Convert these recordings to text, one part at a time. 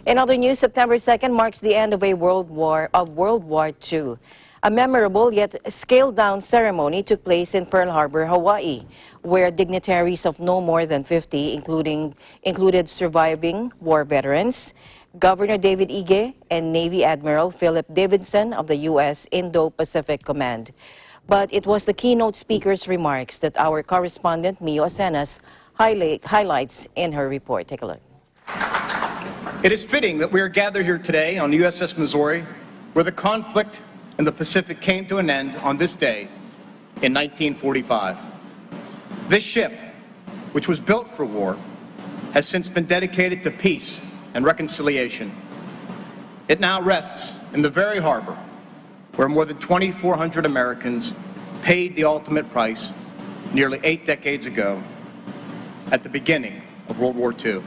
In other news, September 2nd marks the end of World War II. A memorable yet scaled-down ceremony took place in Pearl Harbor, Hawaii, where dignitaries of no more than 50, included surviving war veterans, Governor David Ige, and Navy Admiral Philip Davidson of the U.S. Indo-Pacific Command. But it was the keynote speaker's remarks that our correspondent Mio Acenas highlights in her report. Take a look. It is fitting that we are gathered here today on the USS Missouri, where the conflict in the Pacific came to an end on this day in 1945. This ship, which was built for war, has since been dedicated to peace and reconciliation. It now rests in the very harbor where more than 2,400 Americans paid the ultimate price nearly 8 decades ago at the beginning of World War II.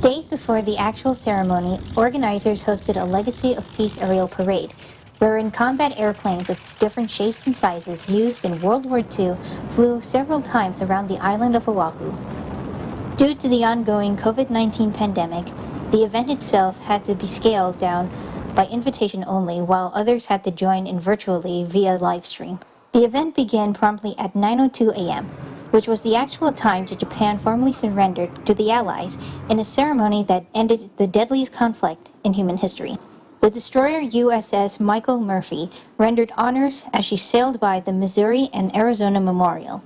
Days before the actual ceremony, organizers hosted a Legacy of Peace aerial parade, wherein combat airplanes of different shapes and sizes used in World War II flew several times around the island of Oahu. Due to the ongoing COVID-19 pandemic, the event itself had to be scaled down by invitation only, while others had to join in virtually via live stream. The event began promptly at 9:02 a.m., which was the actual time that Japan formally surrendered to the Allies in a ceremony that ended the deadliest conflict in human history. The destroyer USS Michael Murphy rendered honors as she sailed by the Missouri and Arizona Memorial,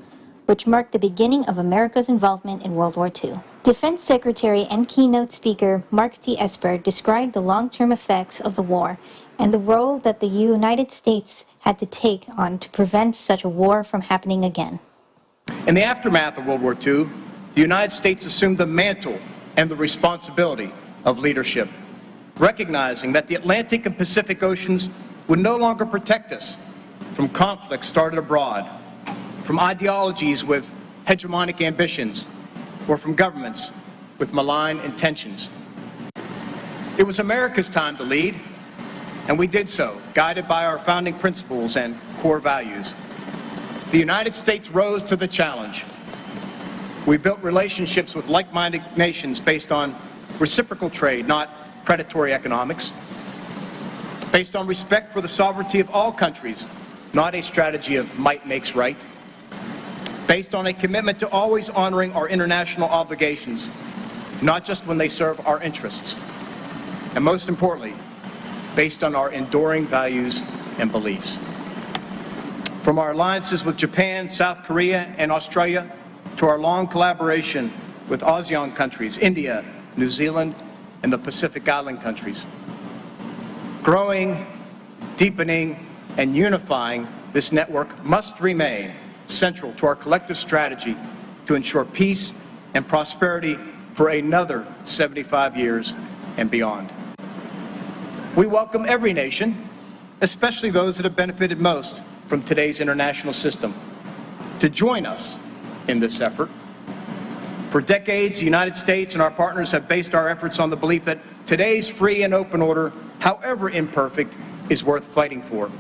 which marked the beginning of America's involvement in World War II. Defense Secretary and keynote speaker Mark T. Esper described the long-term effects of the war and the role that the United States had to take on to prevent such a war from happening again. In the aftermath of World War II, the United States assumed the mantle and the responsibility of leadership, recognizing that the Atlantic and Pacific Oceans would no longer protect us from conflicts started abroad, from ideologies with hegemonic ambitions, or from governments with malign intentions. It was America's time to lead, and we did so, guided by our founding principles and core values. The United States rose to the challenge. We built relationships with like-minded nations based on reciprocal trade, not predatory economics, based on respect for the sovereignty of all countries, not a strategy of might makes right, based on a commitment to always honoring our international obligations, not just when they serve our interests, and most importantly, based on our enduring values and beliefs. From our alliances with Japan, South Korea, and Australia, to our long collaboration with ASEAN countries, India, New Zealand, and the Pacific Island countries. Growing, deepening, and unifying this network must remain central to our collective strategy to ensure peace and prosperity for another 75 years and beyond. We welcome every nation, especially those that have benefited most from today's international system, to join us in this effort. For decades, the United States and our partners have based our efforts on the belief that today's free and open order, however imperfect, is worth fighting for.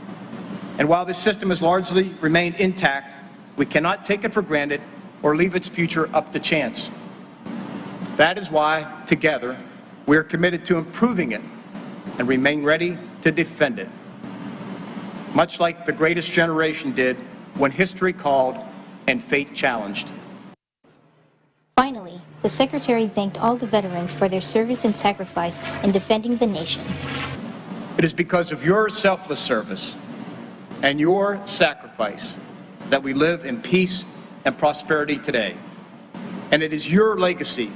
And while this system has largely remained intact, we cannot take it for granted or leave its future up to chance. That is why, together, we are committed to improving it and remain ready to defend it, much like the greatest generation did when history called and fate challenged. Finally, the Secretary thanked all the veterans for their service and sacrifice in defending the nation. It is because of your selfless service and your sacrifice that we live in peace and prosperity today. And it is your legacy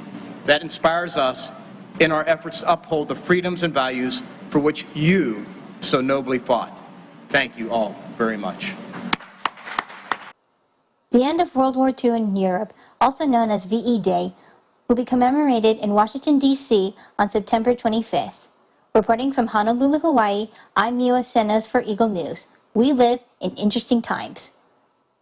that inspires us in our efforts to uphold the freedoms and values for which you so nobly fought. Thank you all very much. The end of World War II in Europe, also known as VE Day, will be commemorated in Washington, D.C. on September 25th. Reporting from Honolulu, Hawaii, I'm Mio Acenas for Eagle News. We live in interesting times.